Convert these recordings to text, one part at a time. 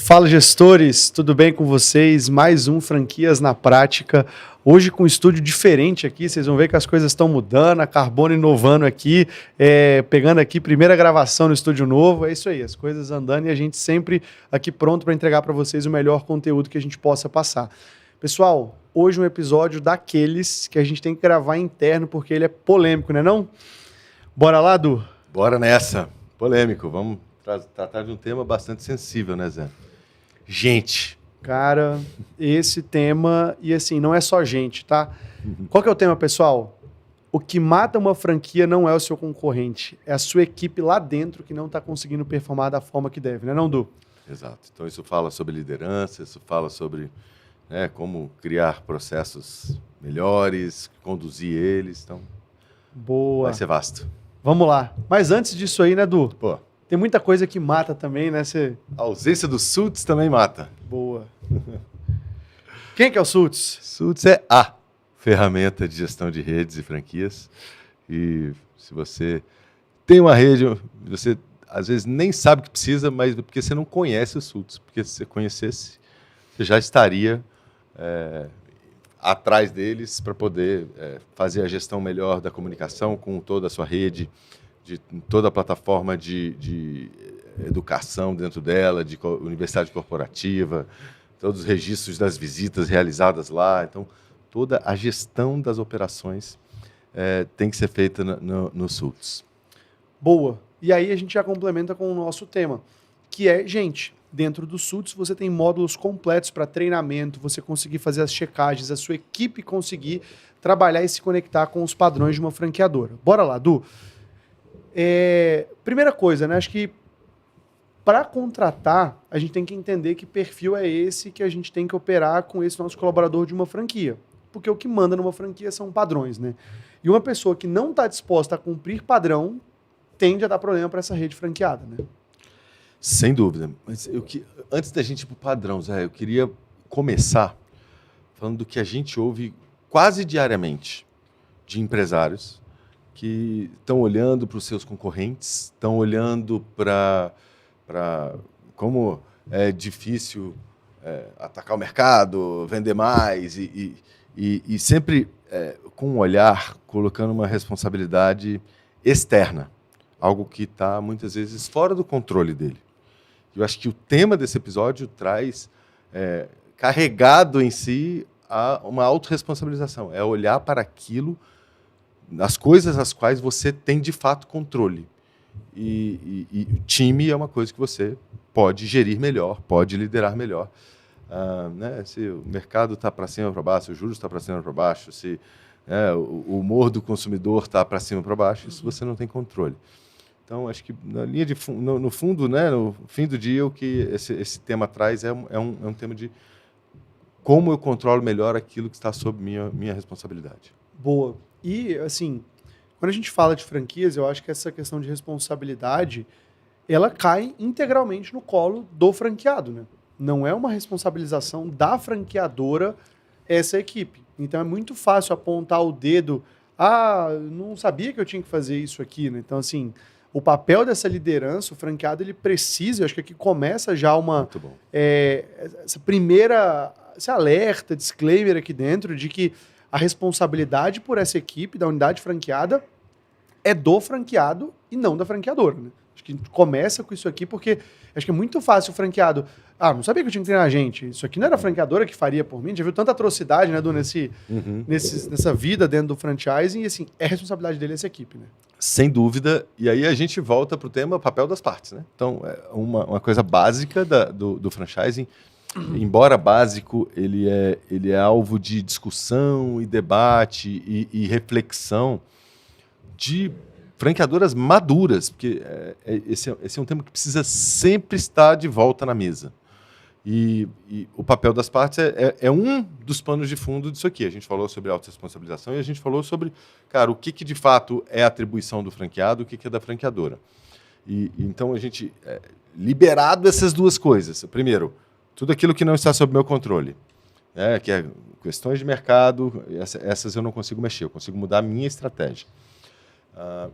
Fala, gestores, tudo bem com vocês? Mais um Franquias na Prática. Hoje com um estúdio diferente aqui, vocês vão ver que as coisas estão mudando, a Carbono inovando aqui, pegando aqui primeira gravação no estúdio novo. É isso aí, as coisas andando e a gente sempre aqui pronto para entregar para vocês o melhor conteúdo que a gente possa passar. Pessoal, hoje um episódio daqueles que a gente tem que gravar interno porque ele é polêmico, né não? Bora lá, Du? Bora nessa. Polêmico. Vamos tratar de um tema bastante sensível, né, Zé? Gente. Cara, esse tema, e assim, não é só gente, tá? Qual que é o tema, pessoal? O que mata uma franquia não é o seu concorrente, é a sua equipe lá dentro que não está conseguindo performar da forma que deve, né, não, Du? Exato. Então isso fala sobre liderança, isso fala sobre como criar processos melhores, conduzir eles, então Boa. vai ser vasto. Vamos lá. Mas antes disso aí, né, Du? Pô, tem muita coisa que mata também, né? a ausência dos SUTs também mata. Boa. Quem que é o SUTS? SUTs é a ferramenta de gestão de redes e franquias. E se você tem uma rede, você às vezes nem sabe que precisa, mas porque você não conhece os SUTs. Porque se você conhecesse, você já estaria atrás deles para poder fazer a gestão melhor da comunicação com toda a sua rede, de toda a plataforma de educação dentro dela, de universidade corporativa, todos os registros das visitas realizadas lá. Então, toda a gestão das operações tem que ser feita no SUTS. Boa. E aí a gente já complementa com o nosso tema, que é, gente, dentro do SUTS você tem módulos completos para treinamento, você conseguir fazer as checagens, a sua equipe conseguir trabalhar e se conectar com os padrões de uma franqueadora. Bora lá, Du. Primeira coisa, né? Acho que para contratar, a gente tem que entender que perfil é esse que a gente tem que operar com esse nosso colaborador de uma franquia. Porque o que manda numa franquia são padrões, né? E uma pessoa que não está disposta a cumprir padrão tende a dar problema para essa rede franqueada, né? Sem dúvida. Mas antes da gente ir para o padrão, Zé, eu queria começar falando do que a gente ouve quase diariamente de empresários que estão olhando para os seus concorrentes, estão olhando para como é difícil atacar o mercado, vender mais e sempre com um olhar colocando uma responsabilidade externa, algo que está muitas vezes fora do controle dele. Eu acho que o tema desse episódio traz carregado em si uma autorresponsabilização, é olhar para aquilo, as coisas às quais você tem de fato controle. E o time é uma coisa que você pode gerir melhor, pode liderar melhor. Se o mercado está para cima ou para baixo, se o juros está para cima ou para baixo, se o humor do consumidor está para cima ou para baixo, isso você não tem controle. Então, acho que na linha no fundo, né, no fim do dia, o que esse tema traz é um tema de como eu controlo melhor aquilo que está sob minha responsabilidade. Boa. E, assim, quando a gente fala de franquias, eu acho que essa questão de responsabilidade, ela cai integralmente no colo do franqueado, né? Não é uma responsabilização da franqueadora essa equipe. Então, é muito fácil apontar o dedo, não sabia que eu tinha que fazer isso aqui, né? Então, assim, o papel dessa liderança, o franqueado, ele precisa, eu acho que aqui começa já essa primeira, esse alerta, disclaimer aqui dentro de que a responsabilidade por essa equipe da unidade franqueada é do franqueado e não da franqueadora, né? Acho que a gente começa com isso aqui porque acho que é muito fácil o franqueado... não sabia que eu tinha que treinar gente. Isso aqui não era a franqueadora que faria por mim. Já viu tanta atrocidade, né, Du, nessa vida dentro do franchising. E, assim, é responsabilidade dele essa equipe, né? Sem dúvida. E aí a gente volta para o tema papel das partes, né? Então, uma coisa básica do franchising, embora básico, ele é alvo de discussão e debate e reflexão de franqueadoras maduras, porque esse é um tema que precisa sempre estar de volta na mesa. E o papel das partes é um dos panos de fundo disso aqui. A gente falou sobre autorresponsabilização e a gente falou sobre, cara, o que de fato é atribuição do franqueado, o que é da franqueadora. Então, a gente, liberado essas duas coisas. Primeiro, tudo aquilo que não está sob meu controle, que é questões de mercado, essas eu não consigo mexer, eu consigo mudar a minha estratégia.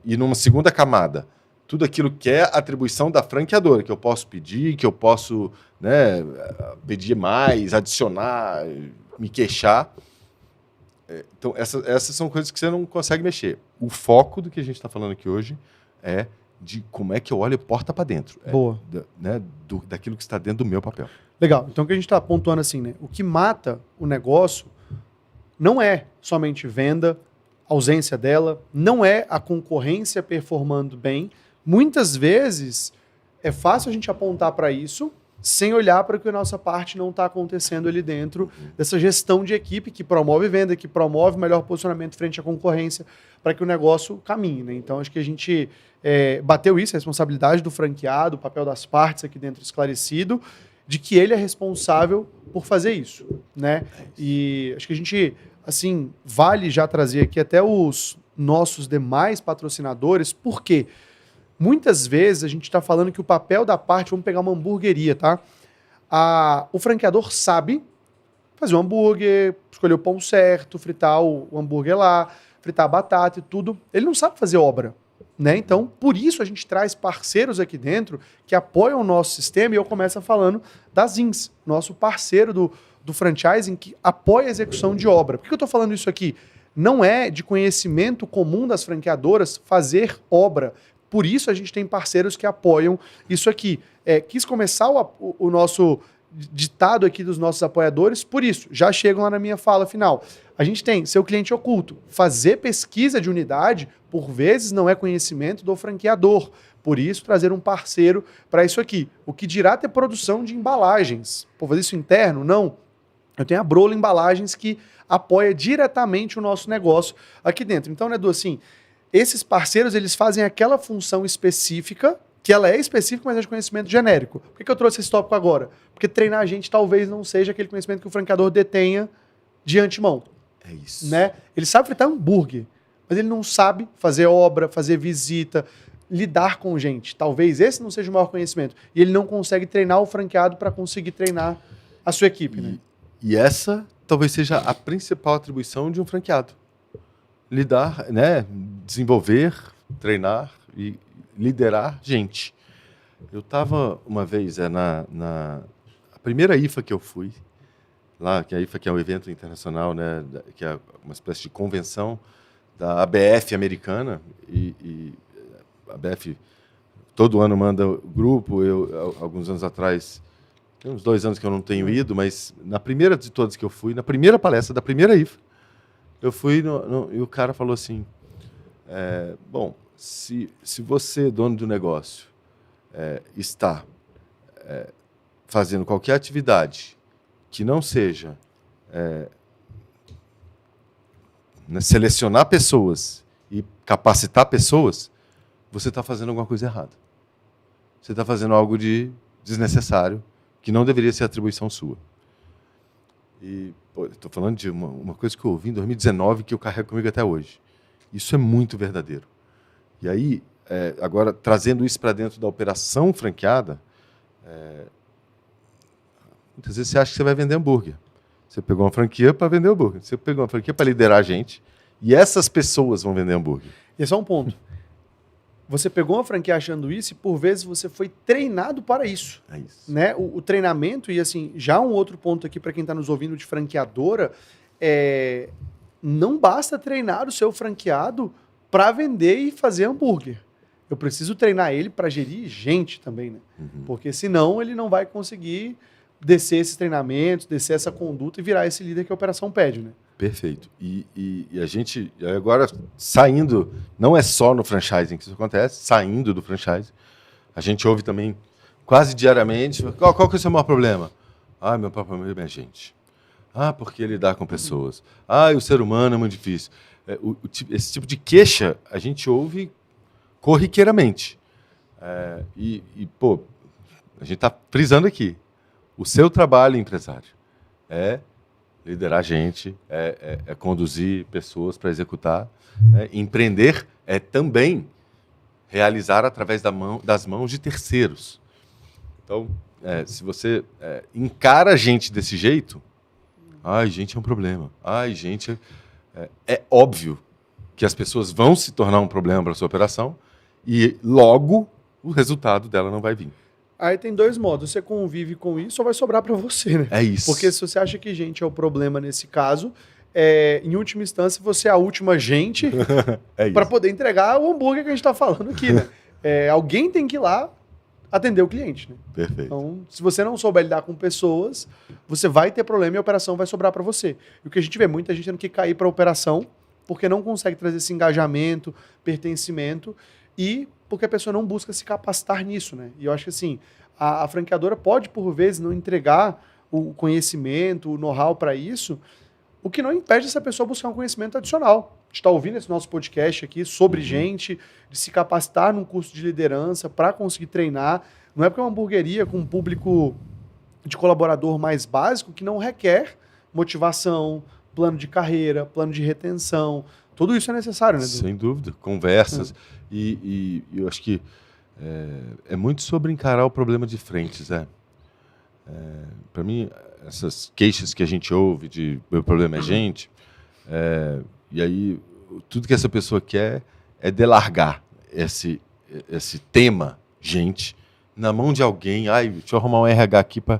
E numa segunda camada, tudo aquilo que é atribuição da franqueadora, que eu posso pedir, que eu posso, né, pedir mais, adicionar, me queixar. Então, essas são coisas que você não consegue mexer. O foco do que a gente está falando aqui hoje é de como é que eu olho porta para dentro. Boa. Né, daquilo que está dentro do meu papel. Legal. Então, o que a gente está pontuando assim, né? O que mata o negócio não é somente venda, ausência dela, não é a concorrência performando bem. Muitas vezes é fácil a gente apontar para isso sem olhar para que a nossa parte não está acontecendo ali dentro dessa gestão de equipe que promove venda, que promove melhor posicionamento frente à concorrência para que o negócio caminhe, né? Então, acho que a gente bateu isso, a responsabilidade do franqueado, o papel das partes aqui dentro esclarecido, de que ele é responsável por fazer isso, né? E acho que a gente, assim, vale já trazer aqui até os nossos demais patrocinadores, porque muitas vezes a gente está falando que o papel da parte, vamos pegar uma hamburgueria, tá? O franqueador sabe fazer um hambúrguer, escolher o pão certo, fritar o hambúrguer lá, fritar a batata e tudo. Ele não sabe fazer obra, né? Então, por isso a gente traz parceiros aqui dentro que apoiam o nosso sistema, e eu começo falando da Zins, nosso parceiro do franchising que apoia a execução de obra. Por que eu estou falando isso aqui? Não é de conhecimento comum das franqueadoras fazer obra. Por isso a gente tem parceiros que apoiam isso aqui. Quis começar o nosso ditado aqui dos nossos apoiadores, por isso, já chegam lá na minha fala final. A gente tem seu cliente oculto. Fazer pesquisa de unidade, por vezes, não é conhecimento do franqueador. Por isso, trazer um parceiro para isso aqui. O que dirá ter produção de embalagens? Pô, fazer isso interno? Não. Eu tenho a Brola Embalagens que apoia diretamente o nosso negócio aqui dentro. Então, né, Edu, assim, esses parceiros, eles fazem aquela função específica, que ela é específica, mas é de conhecimento genérico. Por que eu trouxe esse tópico agora? Porque treinar a gente talvez não seja aquele conhecimento que o franqueador detenha de antemão. É isso. Né? Ele sabe fritar hambúrguer, mas ele não sabe fazer obra, fazer visita, lidar com gente. Talvez esse não seja o maior conhecimento. E ele não consegue treinar o franqueado para conseguir treinar a sua equipe. Né? E essa talvez seja a principal atribuição de um franqueado. Lidar, né? Desenvolver, treinar e liderar gente. Eu estava uma vez na a primeira IFA que eu fui, lá, que a IFA que é um evento internacional, né, que é uma espécie de convenção da ABF americana, e a ABF todo ano manda grupo. Eu, alguns anos atrás, tem uns 2 anos que eu não tenho ido, mas na primeira de todas que eu fui, na primeira palestra da primeira IFA, eu fui e o cara falou assim, bom, se você, dono do negócio, está fazendo qualquer atividade que não seja selecionar pessoas e capacitar pessoas, você está fazendo alguma coisa errada. Você está fazendo algo de desnecessário, que não deveria ser atribuição sua. E estou falando de uma coisa que eu ouvi em 2019 que eu carrego comigo até hoje. Isso é muito verdadeiro. E aí, agora, trazendo isso para dentro da operação franqueada, muitas vezes você acha que você vai vender hambúrguer. Você pegou uma franquia para vender hambúrguer. Você pegou uma franquia para liderar a gente, e essas pessoas vão vender hambúrguer. Esse é um ponto. Você pegou uma franquia achando isso e, por vezes, você foi treinado para isso. É isso. Né? O treinamento, e assim, já um outro ponto aqui para quem está nos ouvindo de franqueadora, não basta treinar o seu franqueado para vender e fazer hambúrguer. Eu preciso treinar ele para gerir gente também, né? Uhum. Porque senão ele não vai conseguir descer esses treinamentos, descer essa conduta e virar esse líder que a operação pede, né? Perfeito. E a gente, agora, saindo, não é só no franchising que isso acontece, saindo do franchise, a gente ouve também quase diariamente, qual que é o seu maior problema? Meu maior problema é a gente. Porque lidar com pessoas. O ser humano é muito difícil. Esse tipo de queixa a gente ouve corriqueiramente. Pô, a gente está frisando aqui. O seu trabalho, empresário, é liderar gente, é conduzir pessoas para executar. Né? Empreender é também realizar através das mãos de terceiros. Então, se você encara a gente desse jeito, gente é um problema. Gente, é óbvio que as pessoas vão se tornar um problema para a sua operação E logo o resultado dela não vai vir. Aí tem dois modos. Você convive com isso ou vai sobrar para você, né? É isso. Porque se você acha que gente é o problema nesse caso, em última instância, você é a última gente para poder entregar o hambúrguer que a gente está falando aqui, né? Alguém tem que ir lá atender o cliente, né? Perfeito. Então, se você não souber lidar com pessoas, você vai ter problema e a operação vai sobrar para você. E o que a gente vê, muita gente tendo que cair para a operação porque não consegue trazer esse engajamento, pertencimento e porque a pessoa não busca se capacitar nisso, né? E eu acho que assim, a franqueadora pode, por vezes, não entregar o conhecimento, o know-how para isso, o que não impede essa pessoa buscar um conhecimento adicional. A gente está ouvindo esse nosso podcast aqui sobre gente, de se capacitar num curso de liderança para conseguir treinar. Não é porque é uma hamburgueria com um público de colaborador mais básico que não requer motivação, plano de carreira, plano de retenção. Tudo isso é necessário, né, Edu? Sem dúvida. Conversas. E eu acho que é muito sobre encarar o problema de frente, Zé. Para mim, essas queixas que a gente ouve de meu problema é gente, e aí tudo que essa pessoa quer é delargar esse tema, gente, na mão de alguém. Ai, deixa eu arrumar um RH aqui para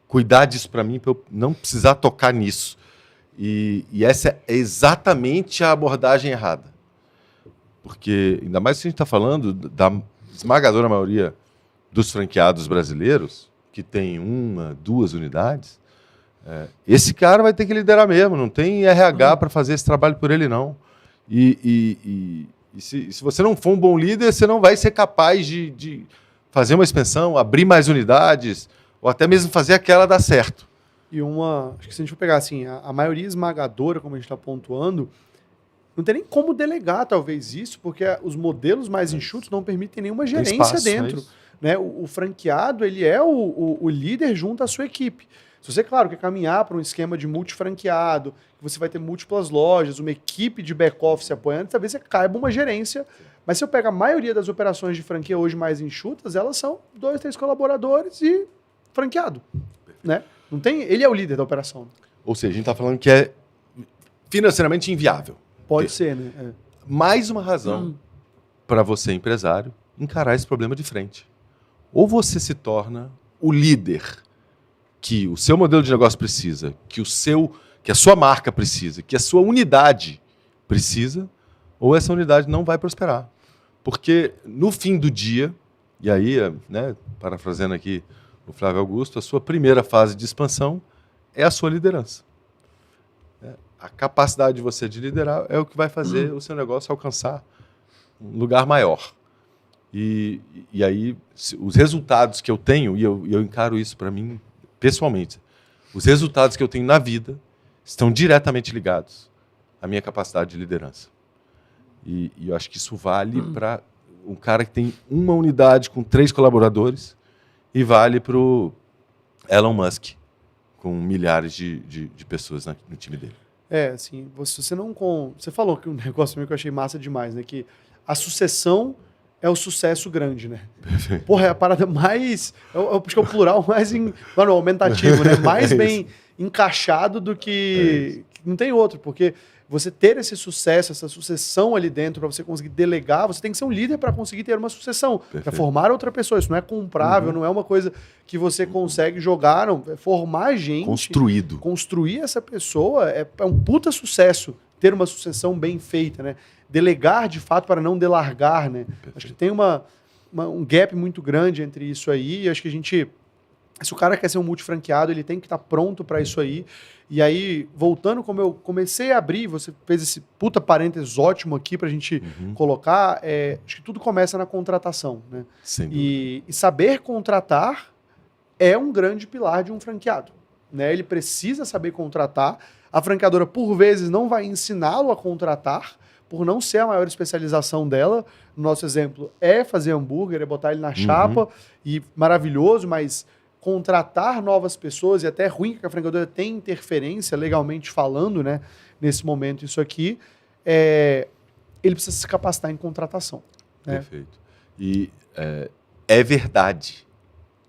cuidar disso para mim, para eu não precisar tocar nisso. E essa é exatamente a abordagem errada. Porque, ainda mais se a gente está falando da esmagadora maioria dos franqueados brasileiros, que tem 1, 2 unidades, esse cara vai ter que liderar mesmo, não tem RH para fazer esse trabalho por ele, não. E se você não for um bom líder, você não vai ser capaz de fazer uma expansão, abrir mais unidades, ou até mesmo fazer aquela dar certo. E acho que se a gente for pegar assim, a maioria esmagadora, como a gente está pontuando, não tem nem como delegar, talvez, isso, porque os modelos mais enxutos não permitem nenhuma gerência espaço, dentro. Né? O franqueado, ele é o líder junto à sua equipe. Se você, claro, quer caminhar para um esquema de multifranqueado, que você vai ter múltiplas lojas, uma equipe de back-office apoiando, talvez você caiba uma gerência. Mas se eu pego a maioria das operações de franquia hoje mais enxutas, elas são 2, 3 colaboradores e franqueado. Né? Não tem, ele é o líder da operação. Ou seja, a gente está falando que é financeiramente inviável. Pode ser, né? Mais uma razão para você, empresário, encarar esse problema de frente. Ou você se torna o líder que o seu modelo de negócio precisa, que a sua marca precisa, que a sua unidade precisa, ou essa unidade não vai prosperar. Porque no fim do dia, e aí, né, parafraseando aqui o Flávio Augusto, a sua primeira fase de expansão é a sua liderança. A capacidade de você de liderar é o que vai fazer o seu negócio alcançar um lugar maior. E aí, os resultados que eu tenho, e eu encaro isso para mim pessoalmente, os resultados que eu tenho na vida estão diretamente ligados à minha capacidade de liderança. E eu acho que isso vale para um cara que tem uma unidade com 3 colaboradores e vale para o Elon Musk, com milhares de pessoas no time dele. Assim, você não... Você falou que um negócio que eu achei massa demais, né? Que a sucessão é o sucesso grande, né? Perfeito. Porra, é a parada mais... Acho que é o plural mais... aumentativo, né? Mais bem encaixado do que... Não tem outro, porque você ter esse sucesso, essa sucessão ali dentro, para você conseguir delegar, você tem que ser um líder para conseguir ter uma sucessão, para formar outra pessoa. Isso não é comprável, não é uma coisa que você consegue jogar, não. É formar gente. Construído. Construir essa pessoa é um puta sucesso, ter uma sucessão bem feita, né? Delegar, de fato, para não delargar, né? Acho que tem um gap muito grande entre isso aí, e acho que a gente... Se o cara quer ser um multifranqueado, ele tem que estar pronto para isso aí. E aí, voltando como eu comecei a abrir, você fez esse puta parênteses ótimo aqui para a gente colocar, acho que tudo começa na contratação, né? E saber contratar é um grande pilar de um franqueado, né? Ele precisa saber contratar. A franqueadora, por vezes, não vai ensiná-lo a contratar, por não ser a maior especialização dela. No nosso exemplo, é fazer hambúrguer, é botar ele na chapa, e maravilhoso, mas... contratar novas pessoas, e até é ruim que a franqueadora tenha interferência, legalmente falando, né, nesse momento, isso aqui, ele precisa se capacitar em contratação. Né? Perfeito. E é verdade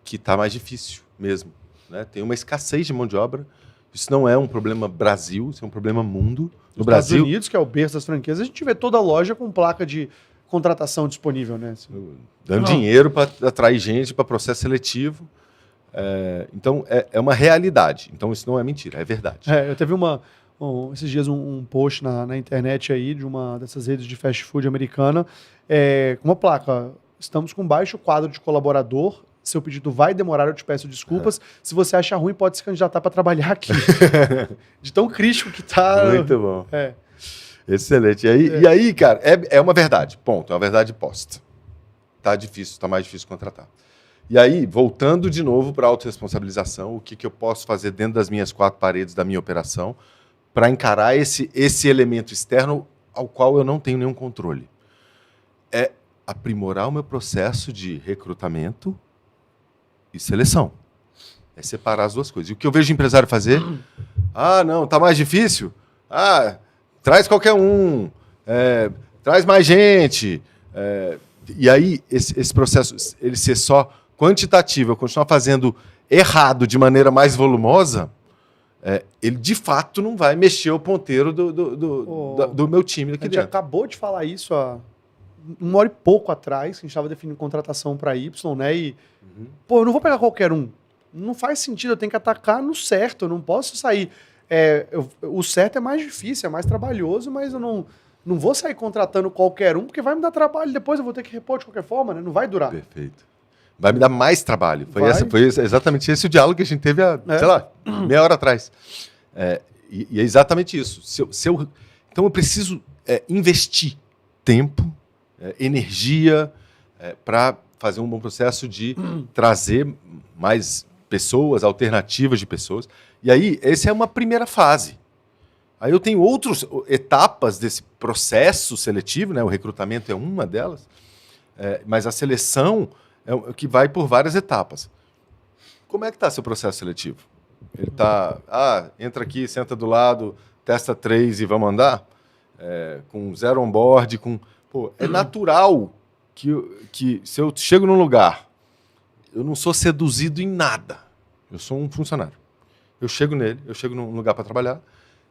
que está mais difícil mesmo. Né? Tem uma escassez de mão de obra. Isso não é um problema Brasil, isso é um problema mundo. No Brasil, Estados Unidos, que é o berço das franquias, a gente vê toda loja com placa de contratação disponível, né? Assim. Dando dinheiro para atrair gente para processo seletivo. Então, é uma realidade. Então, isso não é mentira, é verdade. Eu teve esses dias um post na internet aí de uma dessas redes de fast food americana com uma placa. Estamos com baixo quadro de colaborador. Seu pedido vai demorar, eu te peço desculpas. Se você acha ruim, pode se candidatar para trabalhar aqui. De tão crítico que tá. Muito bom. Excelente. E aí, cara, é uma verdade. Ponto. É uma verdade posta. Tá difícil, tá mais difícil contratar. E aí, voltando de novo para a autorresponsabilização, o que eu posso fazer dentro das minhas 4 paredes da minha operação para encarar esse elemento externo ao qual eu não tenho nenhum controle? É aprimorar o meu processo de recrutamento e seleção. É separar as duas coisas. E o que eu vejo o empresário fazer? Não, tá mais difícil? Traz qualquer um. Traz mais gente. E aí, esse processo, ele ser só quantitativo, eu continuar fazendo errado de maneira mais volumosa, ele de fato não vai mexer o ponteiro do meu time daqui dentro. A gente dentro. acabou de falar isso há 1 hora e pouco atrás, que a gente estava definindo contratação para Y, né? E, eu não vou pegar qualquer um. Não faz sentido, eu tenho que atacar no certo, eu não posso sair. O certo é mais difícil, é mais trabalhoso, mas eu não vou sair contratando qualquer um, porque vai me dar trabalho, depois eu vou ter que repor de qualquer forma, né? Não vai durar. Perfeito. Vai me dar mais trabalho. Foi exatamente esse o diálogo que a gente teve há, sei lá, meia hora atrás. E é exatamente isso. Então eu preciso investir tempo, energia, para fazer um bom processo de trazer mais pessoas, alternativas de pessoas. E aí, essa é uma primeira fase. Aí eu tenho outras etapas desse processo seletivo, né? O recrutamento é uma delas, mas a seleção é o que vai por várias etapas. Como é que está seu processo seletivo? Ele está, entra aqui, senta do lado, testa 3 e vamos andar? Com 0 onboard, é natural que se eu chego num lugar, eu não sou seduzido em nada. Eu sou um funcionário. Eu chego num lugar para trabalhar,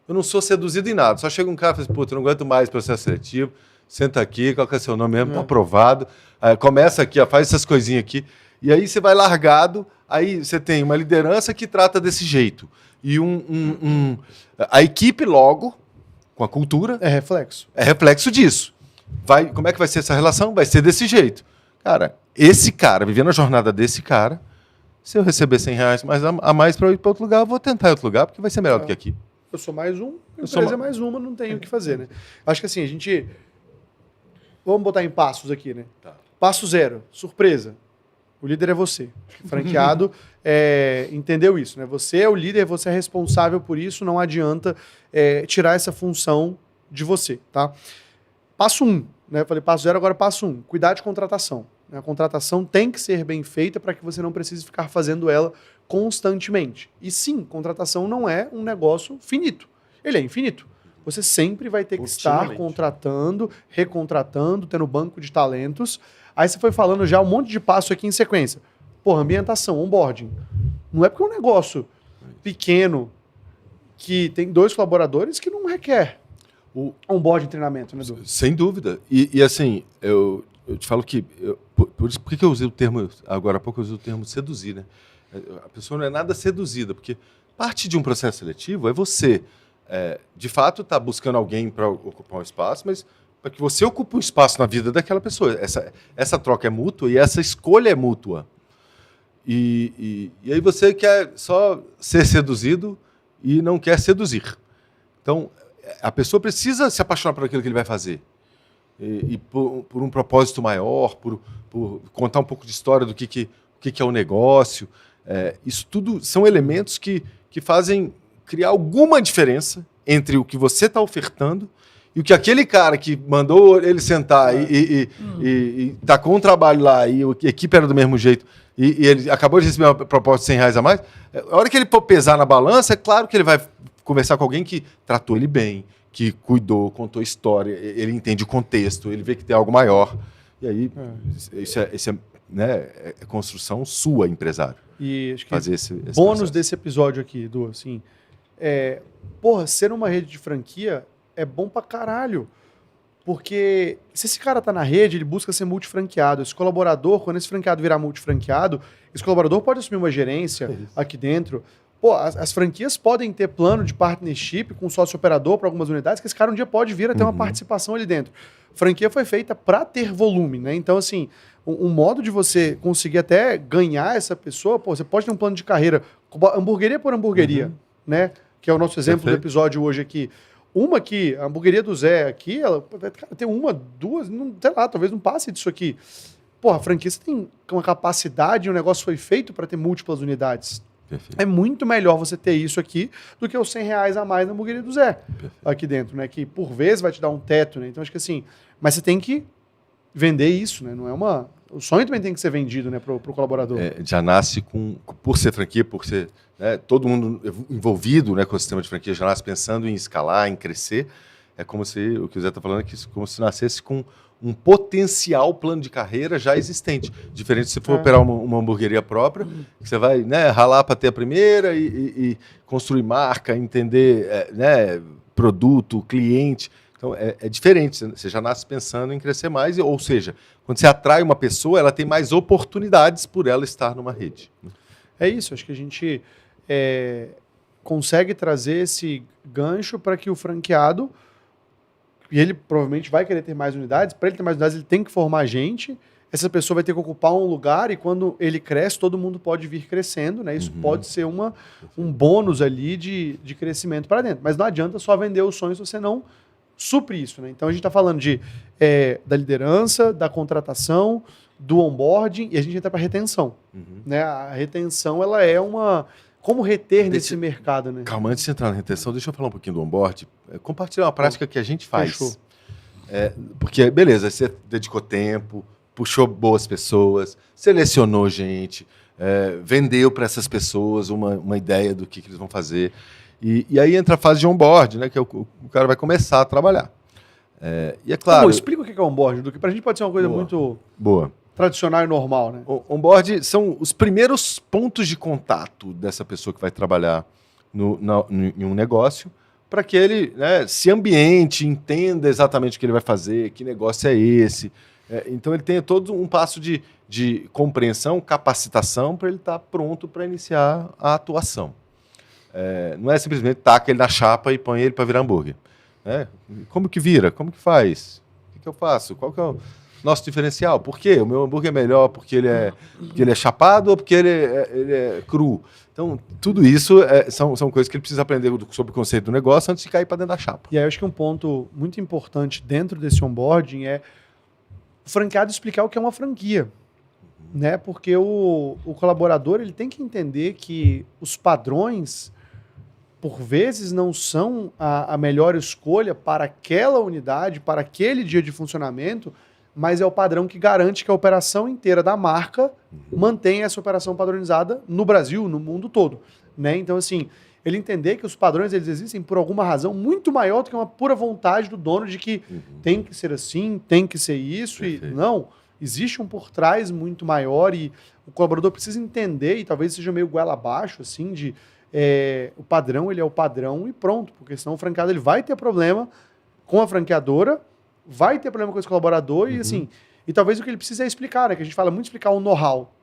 eu não sou seduzido em nada. Só chega um cara e fala assim, eu não aguento mais processo seletivo, senta aqui, qual que é seu nome mesmo? Está aprovado. Começa aqui, faz essas coisinhas aqui. E aí você vai largado, aí você tem uma liderança que trata desse jeito. E a equipe logo, com a cultura... É reflexo. É reflexo disso. Como é que vai ser essa relação? Vai ser desse jeito. Cara, vivendo a jornada desse cara, se eu receber R$100 a mais para ir para outro lugar, eu vou tentar em outro lugar, porque vai ser melhor do que aqui. Eu sou mais um, a empresa é mais uma, não tenho o que fazer, né? Acho que assim, a gente... Vamos botar em passos aqui, né? Tá. Passo 0, surpresa. O líder é você. Franqueado entendeu isso, né? Você é o líder, você é responsável por isso, não adianta tirar essa função de você, tá? Passo 1, né? Eu falei passo 0, agora passo 1. Cuidar de contratação. A contratação tem que ser bem feita para que você não precise ficar fazendo ela constantemente. E sim, contratação não é um negócio finito. Ele é infinito. Você sempre vai ter que estar contratando, recontratando, tendo banco de talentos. Aí você foi falando já um monte de passo aqui em sequência. Ambientação, onboarding. Não é porque é um negócio pequeno que tem 2 colaboradores que não requer onboarding treinamento, né, Edu? Sem dúvida. E assim, eu te falo que... Por que eu usei o termo... Agora há pouco eu usei o termo seduzir, né? A pessoa não é nada seduzida, porque parte de um processo seletivo é você... de fato, está buscando alguém para ocupar um espaço, mas para que você ocupe um espaço na vida daquela pessoa. Essa troca é mútua e essa escolha é mútua. E aí você quer só ser seduzido e não quer seduzir. Então, a pessoa precisa se apaixonar por aquilo que ele vai fazer. E por um propósito maior, por contar um pouco de história do que é o negócio. Isso tudo são elementos que fazem criar alguma diferença entre o que você está ofertando e o que aquele cara que mandou ele sentar e tacou um trabalho lá e a equipe era do mesmo jeito e ele acabou de receber uma proposta de R$100 a mais, a hora que ele for pesar na balança, é claro que ele vai conversar com alguém que tratou ele bem, que cuidou, contou história, ele entende o contexto, ele vê que tem algo maior. E aí, isso é construção sua, empresário. E acho que fazer esse bônus processo. desse episódio aqui, Edu, assim... ser uma rede de franquia é bom pra caralho. Porque se esse cara tá na rede, ele busca ser multifranqueado. Esse colaborador, quando esse franqueado virar multifranqueado, esse colaborador pode assumir uma gerência aqui dentro. Pô, as franquias podem ter plano de partnership com sócio operador para algumas unidades, que esse cara um dia pode vir a ter uma participação ali dentro. Franquia foi feita para ter volume, né? Então, assim, um modo de você conseguir até ganhar essa pessoa, pô, você pode ter um plano de carreira, hamburgueria por hamburgueria, né? Que é o nosso exemplo do episódio hoje aqui. Uma que, a hamburgueria do Zé aqui, ela cara, tem uma, duas, não, sei lá, talvez não passe disso aqui. Porra, a franquia você tem uma capacidade, o negócio foi feito para ter múltiplas unidades. Perfeito. É muito melhor você ter isso aqui do que os R$100 a mais na hamburgueria do Zé. Perfeito. Aqui dentro, né? Que por vezes vai te dar um teto, né? Então acho que assim, mas você tem que vender isso, né? Não é uma... O sonho também tem que ser vendido, né, pro colaborador. Já nasce por ser franquia, por ser, né, todo mundo envolvido, né, com o sistema de franquia, já nasce pensando em escalar, em crescer. É como se, o que o Zé está falando é que como se nascesse com um potencial plano de carreira já existente. Diferente se for operar uma hamburgueria própria, que você vai, né, ralar para ter a primeira e construir marca, entender né, produto, cliente. Então, é diferente, você já nasce pensando em crescer mais, ou seja, quando você atrai uma pessoa, ela tem mais oportunidades por ela estar numa rede. É isso, acho que a gente consegue trazer esse gancho para que o franqueado, e ele provavelmente vai querer ter mais unidades, para ele ter mais unidades ele tem que formar gente, essa pessoa vai ter que ocupar um lugar e quando ele cresce, todo mundo pode vir crescendo, né? Isso pode ser um bônus ali de crescimento para dentro, mas não adianta só vender os sonhos se você não supre isso, né? Então a gente está falando da liderança, da contratação, do onboarding e a gente entra para a retenção. Né? A retenção ela é uma... Como reter nesse mercado, né? Calma, antes de entrar na retenção, deixa eu falar um pouquinho do onboarding. Compartilhar uma prática que a gente faz. Fechou. Porque, beleza, você dedicou tempo, puxou boas pessoas, selecionou gente, vendeu para essas pessoas uma ideia do que eles vão fazer. E aí entra a fase de onboard, né? Que é o cara vai começar a trabalhar. E é claro... Explica o que é onboard, do que para a gente pode ser uma coisa muito tradicional e normal, né? O onboard são os primeiros pontos de contato dessa pessoa que vai trabalhar em um negócio, para que ele, né, se ambiente, entenda exatamente o que ele vai fazer, que negócio é esse. Então ele tem todo um passo de compreensão, capacitação, para ele estar pronto para iniciar a atuação. Não é simplesmente taca ele na chapa e põe ele para virar hambúrguer. Como que vira? Como que faz? O que eu faço? Qual que é o nosso diferencial? Por quê? O meu hambúrguer é melhor porque ele é chapado ou porque ele é cru? Então, tudo isso são coisas que ele precisa aprender sobre o conceito do negócio antes de cair para dentro da chapa. E aí eu acho que um ponto muito importante dentro desse onboarding é o franqueado explicar o que é uma franquia. Né? Porque o colaborador ele tem que entender que os padrões, por vezes, não são a melhor escolha para aquela unidade, para aquele dia de funcionamento, mas é o padrão que garante que a operação inteira da marca mantenha essa operação padronizada no Brasil, no mundo todo. Né? Então, assim, ele entender que os padrões eles existem por alguma razão muito maior do que uma pura vontade do dono de que tem que ser assim, tem que ser isso, e não... Existe um por trás muito maior e o colaborador precisa entender, e talvez seja meio goela abaixo, assim, o padrão, ele é o padrão e pronto, porque senão o franqueado ele vai ter problema com a franqueadora, vai ter problema com esse colaborador e assim, e talvez o que ele precisa é explicar, né, que a gente fala muito explicar o know-how,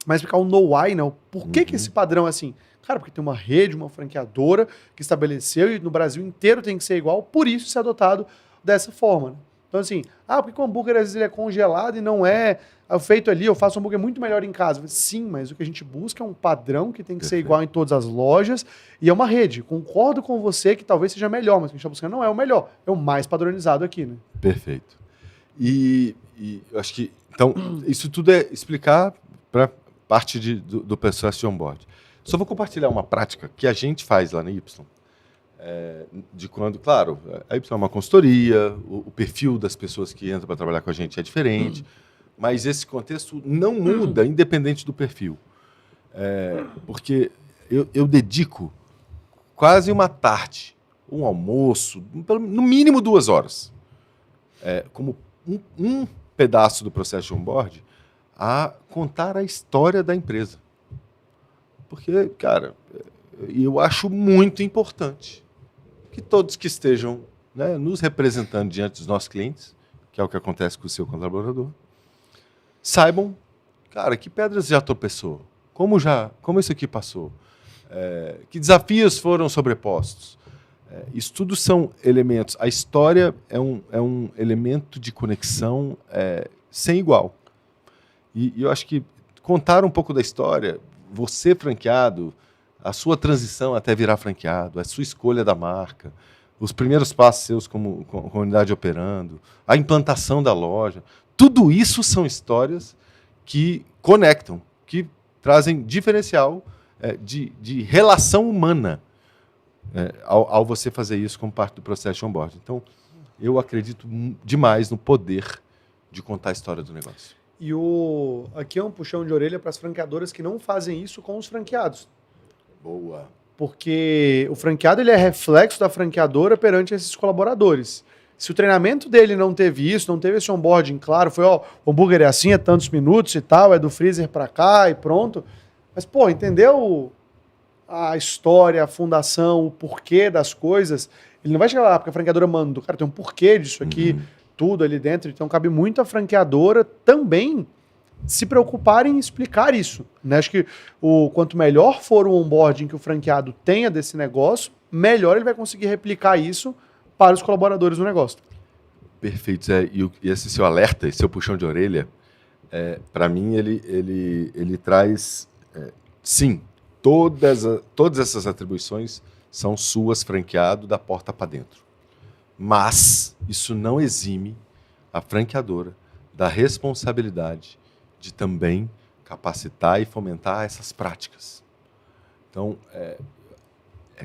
mas explicar o know-why, né, o porquê que esse padrão é assim. Cara, porque tem uma rede, uma franqueadora que estabeleceu e no Brasil inteiro tem que ser igual, por isso ser adotado dessa forma, né? Então, assim, porque o hambúrguer às vezes ele é congelado e não é feito ali, eu faço um hambúrguer muito melhor em casa. Sim, mas o que a gente busca é um padrão que tem que ser igual em todas as lojas e é uma rede. Concordo com você que talvez seja melhor, mas o que a gente está buscando não é o melhor, é o mais padronizado aqui, né? Perfeito. E eu acho que, então, isso tudo é explicar para parte do processo de onboard. Só vou compartilhar uma prática que a gente faz lá na Y. De quando, claro, a Y é uma consultoria, o perfil das pessoas que entram para trabalhar com a gente é diferente, mas esse contexto não muda independente do perfil. Porque eu dedico quase uma tarde, um almoço, no mínimo 2 horas, como um pedaço do processo de onboard, a contar a história da empresa. Porque, cara, eu acho muito importante que todos que estejam né, nos representando diante dos nossos clientes, que é o que acontece com o seu colaborador, saibam, cara, que pedras já tropeçou, como isso aqui passou, que desafios foram sobrepostos. Isso tudo são elementos. A história é um elemento de conexão sem igual. E eu acho que contar um pouco da história, você franqueado, a sua transição até virar franqueado, a sua escolha da marca, os primeiros passos seus como unidade operando, a implantação da loja, tudo isso são histórias que conectam, que trazem diferencial de relação humana ao você fazer isso como parte do processo de onboarding. Então, eu acredito demais no poder de contar a história do negócio. E aqui é um puxão de orelha para as franqueadoras que não fazem isso com os franqueados. Boa. Porque o franqueado ele é reflexo da franqueadora perante esses colaboradores. Se o treinamento dele não teve isso, não teve esse onboarding claro, foi, o hambúrguer é assim, é tantos minutos e tal, é do freezer para cá e pronto. Mas, pô, entendeu a história, a fundação, o porquê das coisas? Ele não vai chegar lá porque a franqueadora manda, cara, tem um porquê disso aqui, tudo ali dentro. Então, cabe muito à franqueadora também se preocupar em explicar isso, né? Acho que quanto melhor for o onboarding que o franqueado tenha desse negócio, melhor ele vai conseguir replicar isso para os colaboradores do negócio. Perfeito, Zé. E esse seu alerta, esse seu puxão de orelha, para mim, ele traz, sim, todas essas atribuições são suas, franqueado, da porta para dentro. Mas isso não exime a franqueadora da responsabilidade de também capacitar e fomentar essas práticas. Então, é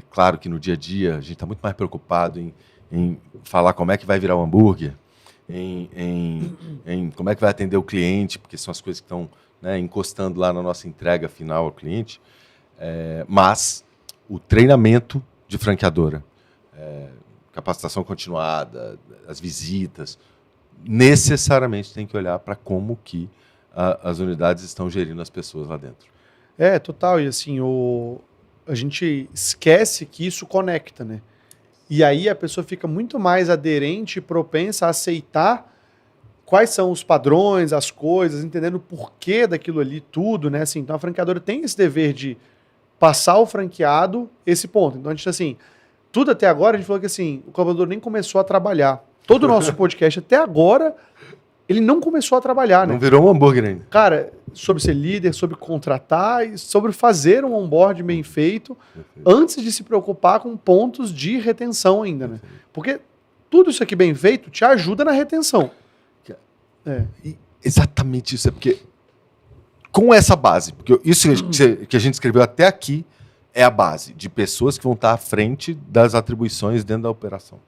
claro que no dia a dia a gente está muito mais preocupado em falar como é que vai virar o hambúrguer, em como é que vai atender o cliente, porque são as coisas que estão, né, encostando lá na nossa entrega final ao cliente. Mas o treinamento de franqueadora, capacitação continuada, as visitas, necessariamente tem que olhar para como que as unidades estão gerindo as pessoas lá dentro. Total. E assim, a gente esquece que isso conecta, né? E aí a pessoa fica muito mais aderente e propensa a aceitar quais são os padrões, as coisas, entendendo o porquê daquilo ali, tudo, né? Assim, então a franqueadora tem esse dever de passar ao franqueado esse ponto. Então a gente, assim, tudo até agora, a gente falou que assim, o colaborador nem começou a trabalhar. Todo o nosso podcast até agora, ele não começou a trabalhar, né? Não virou um hambúrguer ainda. Cara, sobre ser líder, sobre contratar e sobre fazer um onboard bem feito, antes de se preocupar com pontos de retenção ainda, né? Porque tudo isso aqui bem feito te ajuda na retenção. Exatamente isso. É porque com essa base, porque isso que a gente escreveu até aqui é a base de pessoas que vão estar à frente das atribuições dentro da operação.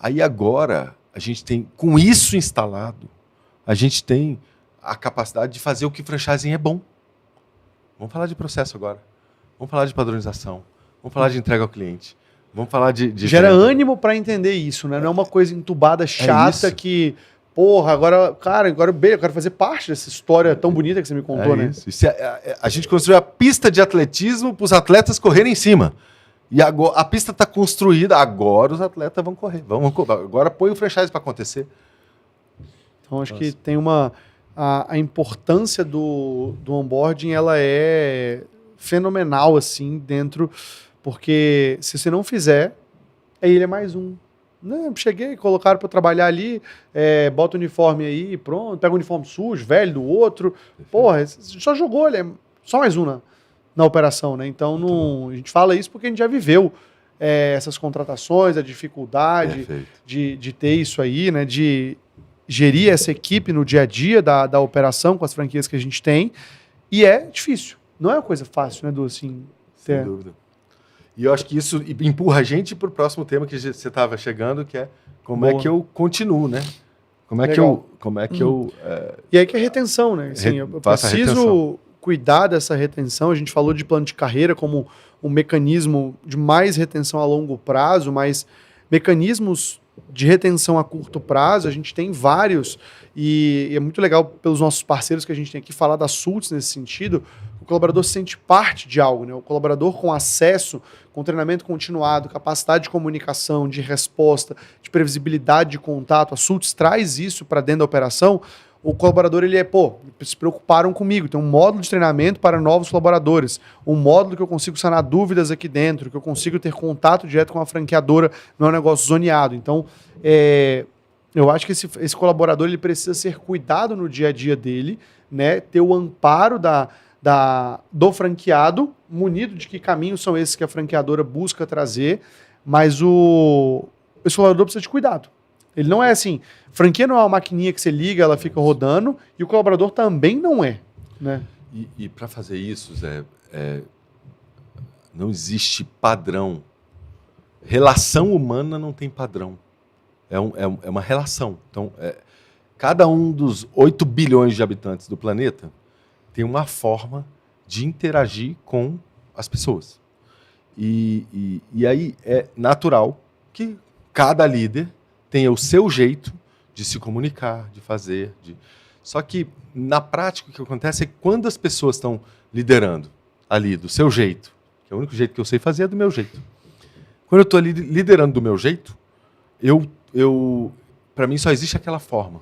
Aí agora, a gente tem, com isso instalado, a gente tem a capacidade de fazer o que franchising é bom. Vamos falar de processo agora. Vamos falar de padronização. Vamos falar de entrega ao cliente. Vamos falar de Gera ânimo para entender isso, né? Não é uma coisa entubada, chata, que... Porra, agora eu quero fazer parte dessa história tão bonita que você me contou, né? Isso. A gente construiu a pista de atletismo para os atletas correrem em cima. E agora, a pista está construída, agora os atletas vão correr. Agora põe o franchise para acontecer. Então, acho que tem a importância do onboarding, ela é fenomenal, assim, dentro, porque se você não fizer, aí ele é mais um. Não, cheguei, colocaram para trabalhar ali, bota o uniforme aí, pronto, pega o uniforme sujo, velho do outro. Porra, só jogou, ele é só mais um na operação, né? Então, a gente fala isso porque a gente já viveu essas contratações, a dificuldade de ter isso aí, né? De gerir essa equipe no dia a dia da operação com as franquias que a gente tem. E é difícil. Não é uma coisa fácil, né, Du? Assim, sem dúvida. E eu acho que isso empurra a gente para o próximo tema que você estava chegando, que é como é que eu continuo, né? Como é que eu... E aí que é retenção, né? Assim, eu preciso cuidar dessa retenção. A gente falou de plano de carreira como um mecanismo de mais retenção a longo prazo, mas mecanismos de retenção a curto prazo, a gente tem vários, e é muito legal pelos nossos parceiros que a gente tem aqui falar da Sultz nesse sentido. O colaborador se sente parte de algo, né? O colaborador com acesso, com treinamento continuado, capacidade de comunicação, de resposta, de previsibilidade de contato, a Sultz traz isso para dentro da operação. O colaborador, se preocuparam comigo, tem um módulo de treinamento para novos colaboradores, um módulo que eu consigo sanar dúvidas aqui dentro, que eu consigo ter contato direto com a franqueadora, não é um negócio zoneado. Então, eu acho que esse colaborador ele precisa ser cuidado no dia a dia dele, né? Ter o amparo do franqueado, munido de que caminhos são esses que a franqueadora busca trazer, mas esse colaborador precisa de cuidado. Ele não é assim, franquia não é uma maquininha que você liga, ela fica rodando, e o colaborador também não é. Né? E para fazer isso, Zé, não existe padrão. Relação humana não tem padrão. É uma relação. Então, cada um dos 8 bilhões de habitantes do planeta tem uma forma de interagir com as pessoas. E aí é natural que cada líder tenha o seu jeito de se comunicar, de fazer. Só que, na prática, o que acontece é que quando as pessoas estão liderando ali do seu jeito, que é o único jeito que eu sei fazer é do meu jeito. Quando eu estou liderando do meu jeito, para mim só existe aquela forma.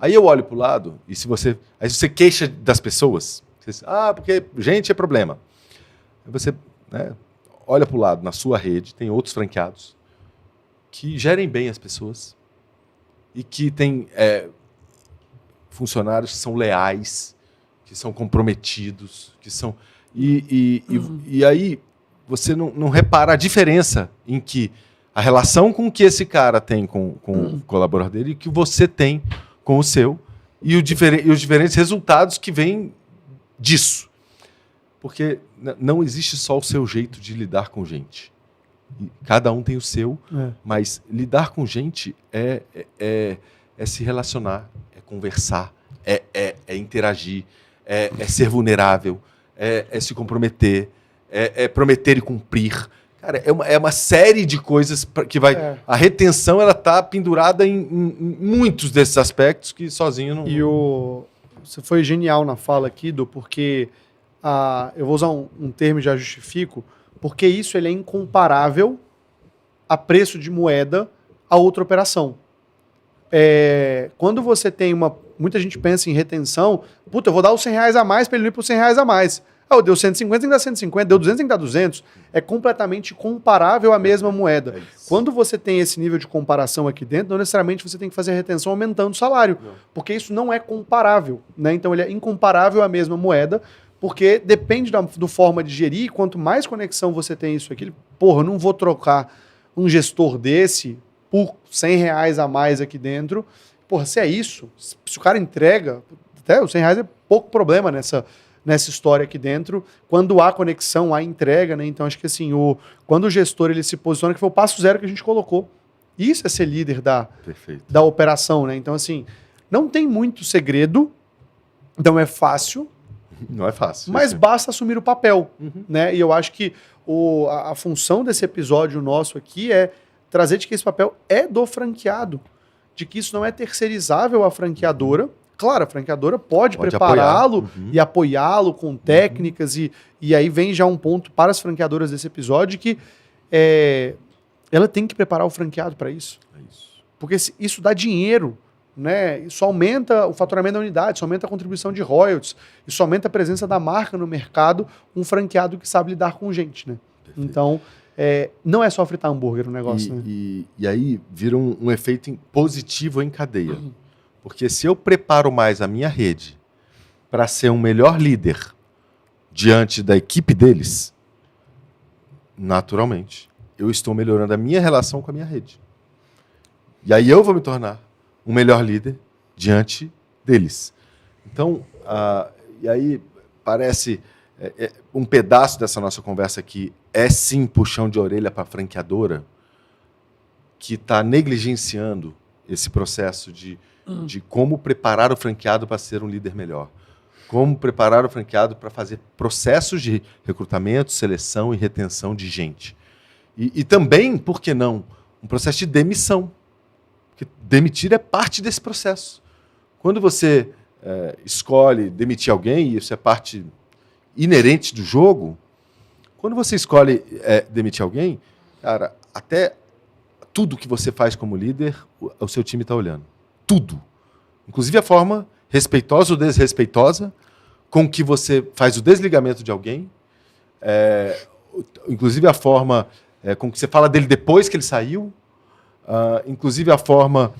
Aí eu olho para o lado, e se você queixa das pessoas, você diz, porque gente é problema. Aí você, né, olha para o lado, na sua rede, tem outros franqueados que gerem bem as pessoas e que têm funcionários que são leais, que são comprometidos, que são... E aí você não repara a diferença em que a relação com que esse cara tem com o colaborador dele e que você tem com o seu e os diferentes resultados que vêm disso. Porque não existe só o seu jeito de lidar com gente. Cada um tem o seu, mas lidar com gente é se relacionar, é conversar, é interagir, é ser vulnerável, é se comprometer, é prometer e cumprir. Cara, é uma série de coisas que vai... A retenção ela está pendurada em muitos desses aspectos que sozinho não... Você foi genial na fala aqui, porque eu vou usar um termo e já justifico, porque isso ele é incomparável a preço de moeda a outra operação. Quando você tem muita gente pensa em retenção, eu vou dar os R$100 a mais para ele ir para os R$100 a mais. Deu 150, tem que dar 150, deu 200, tem que dar 200. É completamente comparável à mesma moeda. Quando você tem esse nível de comparação aqui dentro, não necessariamente você tem que fazer a retenção aumentando o salário, porque isso não é comparável. Né? Então ele é incomparável à mesma moeda, porque depende da forma de gerir, quanto mais conexão você tem isso aqui, eu não vou trocar um gestor desse por R$100 a mais aqui dentro. Se é isso, se o cara entrega, até os R$100 é pouco problema nessa história aqui dentro, quando há conexão, há entrega, né? Então acho que assim, quando o gestor ele se posiciona, que foi o passo zero que a gente colocou. Isso é ser líder da operação, né? Então assim, não tem muito segredo, não é fácil. Não é fácil. Mas basta assumir o papel, né? E eu acho que a função desse episódio nosso aqui é trazer de que esse papel é do franqueado, de que isso não é terceirizável à franqueadora. Claro, a franqueadora pode prepará-lo e apoiá-lo com técnicas, e aí vem já um ponto para as franqueadoras desse episódio que ela tem que preparar o franqueado para isso. Porque isso dá dinheiro, né? Isso aumenta o faturamento da unidade, isso aumenta a contribuição de royalties, isso aumenta a presença da marca no mercado, um franqueado que sabe lidar com gente, né? Perfeito. Então, não é só fritar hambúrguer o negócio, né? E aí vira um efeito positivo em cadeia. Porque se eu preparo mais a minha rede para ser um melhor líder diante da equipe deles, naturalmente, eu estou melhorando a minha relação com a minha rede. E aí eu vou me tornar um melhor líder diante deles. Então, e aí parece um pedaço dessa nossa conversa aqui sim puxão de orelha para a franqueadora que está negligenciando esse processo de como preparar o franqueado para ser um líder melhor. Como preparar o franqueado para fazer processos de recrutamento, seleção e retenção de gente. E também, por que não, um processo de demissão. Porque demitir é parte desse processo. Quando você escolhe demitir alguém, e isso é parte inerentes do jogo, quando você escolhe demitir alguém, cara, até tudo que você faz como líder, o seu time está olhando. Tudo. Inclusive a forma respeitosa ou desrespeitosa com que você faz o desligamento de alguém, inclusive a forma com que você fala dele depois que ele saiu, inclusive a forma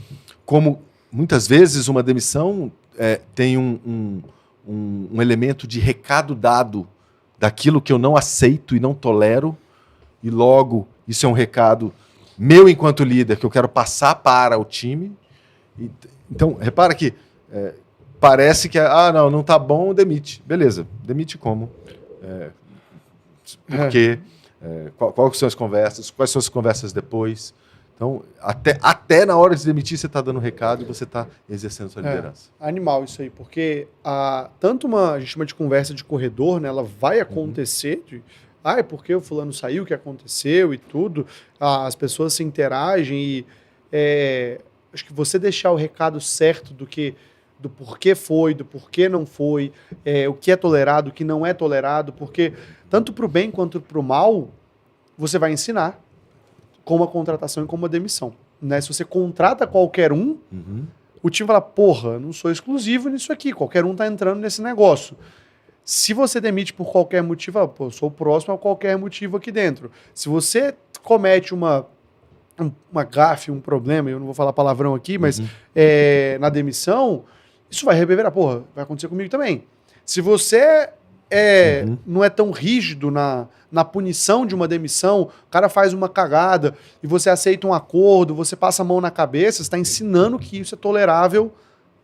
como, muitas vezes, uma demissão tem um elemento de recado dado daquilo que eu não aceito e não tolero, e logo isso é um recado meu enquanto líder que eu quero passar para o time. Então, repara que parece que não está bom, demite. Beleza, demite como? Por quê? Quais são as conversas? Quais são as conversas depois? Então, até na hora de demitir, você está dando recado e você está exercendo sua liderança. Animal isso aí, porque tanto a gente chama de conversa de corredor, né, ela vai acontecer, é porque o fulano saiu, o que aconteceu e tudo, as pessoas se interagem e acho que você deixar o recado certo do porquê foi, do porquê não foi, o que é tolerado, o que não é tolerado, porque tanto para o bem quanto para o mal, você vai ensinar como a contratação e como a demissão. Né? Se você contrata qualquer um, o time fala, porra, não sou exclusivo nisso aqui, qualquer um está entrando nesse negócio. Se você demite por qualquer motivo, fala, pô, eu sou o próximo a qualquer motivo aqui dentro. Se você comete uma gafe, um problema, eu não vou falar palavrão aqui, mas na demissão, isso vai reverberar, porra, vai acontecer comigo também. Se você não é tão rígido na punição de uma demissão, o cara faz uma cagada e você aceita um acordo, você passa a mão na cabeça, você está ensinando que isso é tolerável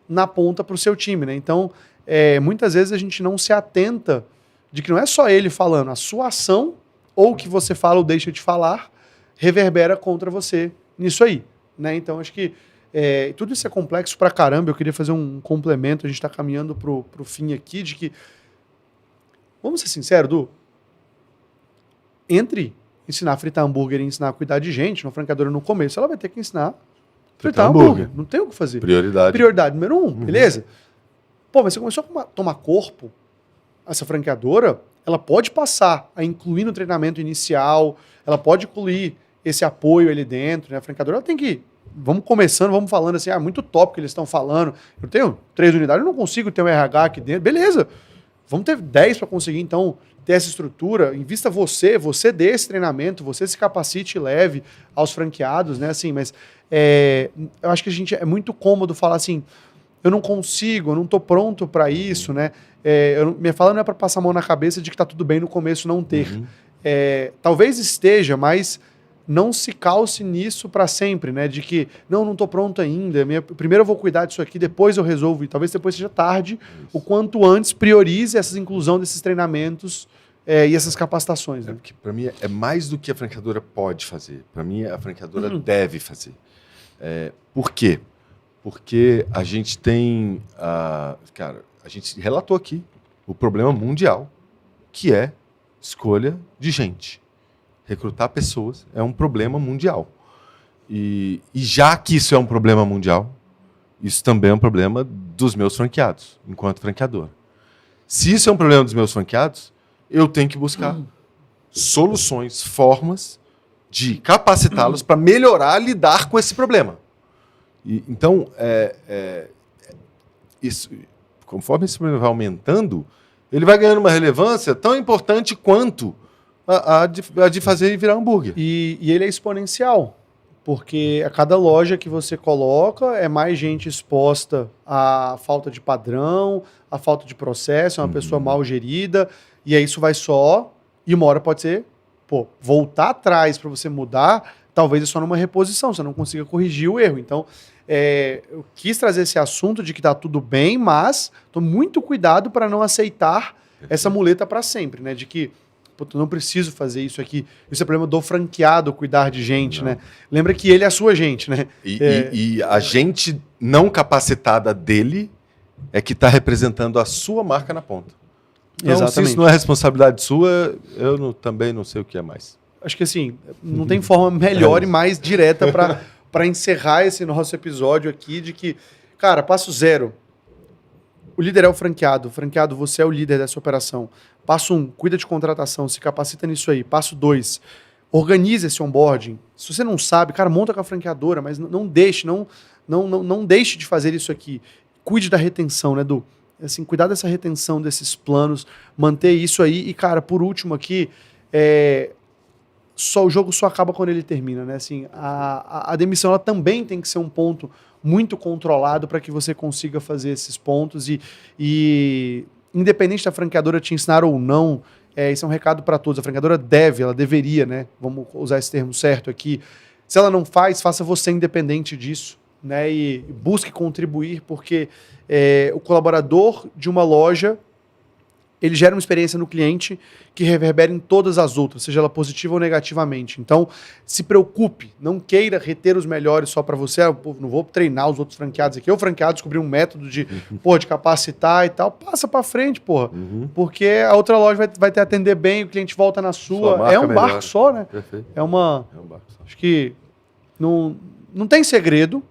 na ponta para o seu time, né? Então, muitas vezes a gente não se atenta de que não é só ele falando, a sua ação, ou o que você fala ou deixa de falar, reverbera contra você nisso aí, né? Então, acho que tudo isso é complexo pra caramba. Eu queria fazer um complemento, a gente está caminhando pro fim aqui, de que, vamos ser sinceros, Du, entre ensinar a fritar hambúrguer e ensinar a cuidar de gente, uma franqueadora no começo, ela vai ter que ensinar a fritar hambúrguer. Não tem o que fazer. Prioridade número 1, beleza? Pô, mas você começou a tomar corpo, essa franqueadora, ela pode passar a incluir no treinamento inicial, ela pode incluir esse apoio ali dentro, né? A franqueadora ela tem que... Vamos começando, vamos falando assim, muito top que eles estão falando. Eu tenho 3 unidades, eu não consigo ter um RH aqui dentro. Beleza, vamos ter 10 para conseguir, então, ter essa estrutura. Invista você dê esse treinamento, você se capacite e leve aos franqueados, né? Assim, mas eu acho que a gente é muito cômodo falar assim, eu não consigo, eu não estou pronto para isso, né? Minha fala não é para passar a mão na cabeça de que está tudo bem no começo não ter. Talvez esteja, mas não se calce nisso para sempre, né? De que, não estou pronto ainda, primeiro eu vou cuidar disso aqui, depois eu resolvo, e talvez depois seja tarde. O quanto antes priorize essa inclusão desses treinamentos e essas capacitações. Né? Porque para mim é mais do que a franqueadora pode fazer. Para mim, a franqueadora deve fazer. Por quê? Porque a gente tem... cara, a gente relatou aqui o problema mundial, que é escolha de gente. Recrutar pessoas é um problema mundial. E já que isso é um problema mundial, isso também é um problema dos meus franqueados, enquanto franqueador. Se isso é um problema dos meus franqueados, eu tenho que buscar soluções, formas de capacitá-los para melhorar, lidar com esse problema. Então, isso, conforme esse problema vai aumentando, ele vai ganhando uma relevância tão importante quanto a de fazer e virar hambúrguer. E ele é exponencial, porque a cada loja que você coloca é mais gente exposta à falta de padrão, à falta de processo, é uma pessoa mal gerida, e aí isso vai só, e uma hora pode ser, voltar atrás para você mudar, talvez é só numa reposição, você não consiga corrigir o erro. Então, eu quis trazer esse assunto de que está tudo bem, mas tome muito cuidado para não aceitar essa muleta para sempre, né? De que eu não preciso fazer isso aqui. Isso é problema do franqueado cuidar de gente, né? Lembra que ele é a sua gente, né? E a gente não capacitada dele é que está representando a sua marca na ponta. Então, exatamente. Se isso não é responsabilidade sua, eu também não sei o que é mais. Acho que assim, não tem forma melhor e mais direta para encerrar esse nosso episódio aqui de que, cara, passo 0. o líder é o franqueado. Franqueado, você é o líder dessa operação. Passo 1, cuida de contratação, se capacita nisso aí. Passo 2, organiza esse onboarding. Se você não sabe, cara, monta com a franqueadora, mas não deixe de fazer isso aqui. Cuide da retenção, né, Edu? Assim, cuidar dessa retenção desses planos, manter isso aí. E, cara, por último aqui, o jogo só acaba quando ele termina, né? Assim, a demissão ela também tem que ser um ponto muito controlado para que você consiga fazer esses pontos e independente da franqueadora te ensinar ou não, isso é um recado para todos. A franqueadora ela deveria, né? Vamos usar esse termo certo aqui. Se ela não faz, faça você independente disso, né? E busque contribuir, porque o colaborador de uma loja ele gera uma experiência no cliente que reverbera em todas as outras, seja ela positiva ou negativamente. Então, se preocupe, não queira reter os melhores só para você. Não vou treinar os outros franqueados aqui. O franqueado descobriu um método de capacitar e tal. Passa para frente, porra. Porque a outra loja vai te atender bem, o cliente volta na sua. É um barco só, né? Perfeito. É um barco só. Acho que não tem segredo,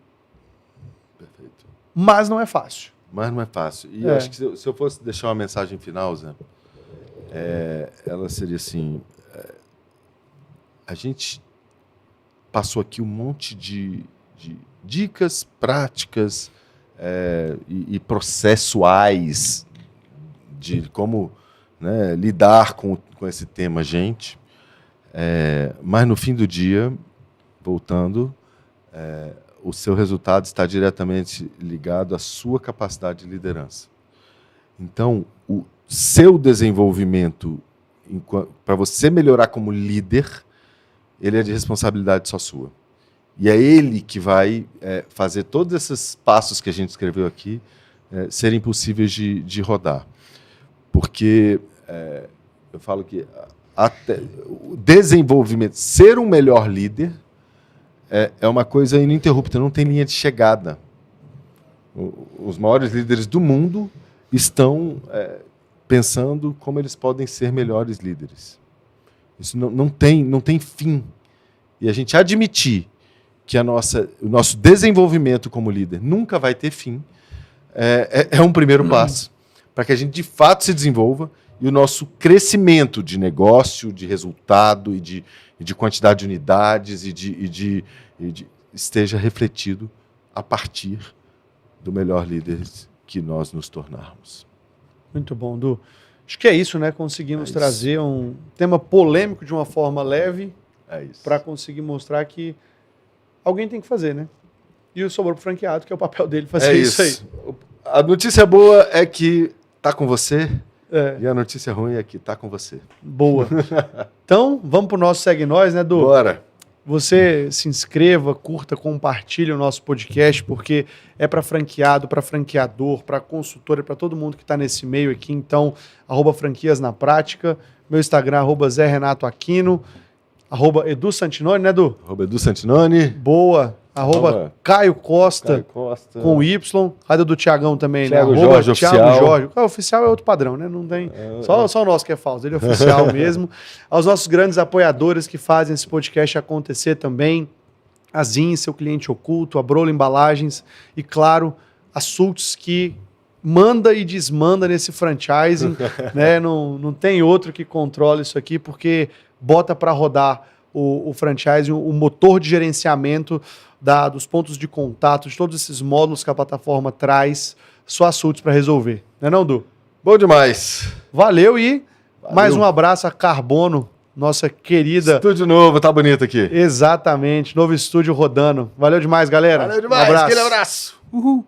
perfeito, mas não é fácil. Mas não é fácil. E eu acho que se eu fosse deixar uma mensagem final, Zé, ela seria assim: a gente passou aqui um monte de dicas práticas e processuais de como, né, lidar com esse tema, gente. Mas no fim do dia, voltando, o seu resultado está diretamente ligado à sua capacidade de liderança. Então, o seu desenvolvimento, para você melhorar como líder, ele é de responsabilidade só sua. E é ele que vai fazer todos esses passos que a gente escreveu aqui serem possíveis de rodar. Porque eu falo que o desenvolvimento, ser um melhor líder, é uma coisa ininterrupta, não tem linha de chegada. Os maiores líderes do mundo estão pensando como eles podem ser melhores líderes. Isso não tem fim. E a gente admitir que o nosso desenvolvimento como líder nunca vai ter fim é um primeiro passo para que a gente de fato se desenvolva e o nosso crescimento de negócio, de resultado e de quantidade de unidades e esteja refletido a partir do melhor líder que nós nos tornarmos. Muito bom, Du. Acho que é isso, né? Conseguimos trazer um tema polêmico de uma forma leve para conseguir mostrar que alguém tem que fazer, né? E sobrou para o franqueado, que é o papel dele fazer isso aí. A notícia boa é que tá com você. E a notícia ruim é que tá com você. Boa. Então, vamos pro nosso Segue Nós, né, Du? Bora. Você se inscreva, curta, compartilhe o nosso podcast, porque é para franqueado, para franqueador, para consultor, para todo mundo que está nesse meio aqui. Então, @franquias na prática. Meu Instagram, @ZéRenatoAquino. @Edu Santinoni, né, Edu? Edu Santinoni. Boa. Caio Costa, com Y. Rádio do Tiagão também, Thiago, né? Jorge, oficial. Jorge. O oficial é outro padrão, né? Não tem. Só o nosso que é falso, ele é oficial mesmo. Aos nossos grandes apoiadores que fazem esse podcast acontecer também. A Zin, seu cliente oculto, a Brolo Embalagens e, claro, a Sultz, que manda e desmanda nesse franchising. Né? Não tem outro que controle isso aqui, porque bota para rodar o franchising, o motor de gerenciamento dos pontos de contato, de todos esses módulos que a plataforma traz, só a Sultz para resolver. Não é não, Du? Bom demais. Valeu mais um abraço a Carbono, nossa querida... Estúdio novo, tá bonito aqui. Exatamente, novo estúdio rodando. Valeu demais, galera. Valeu demais, um abraço. Aquele abraço. Uhul.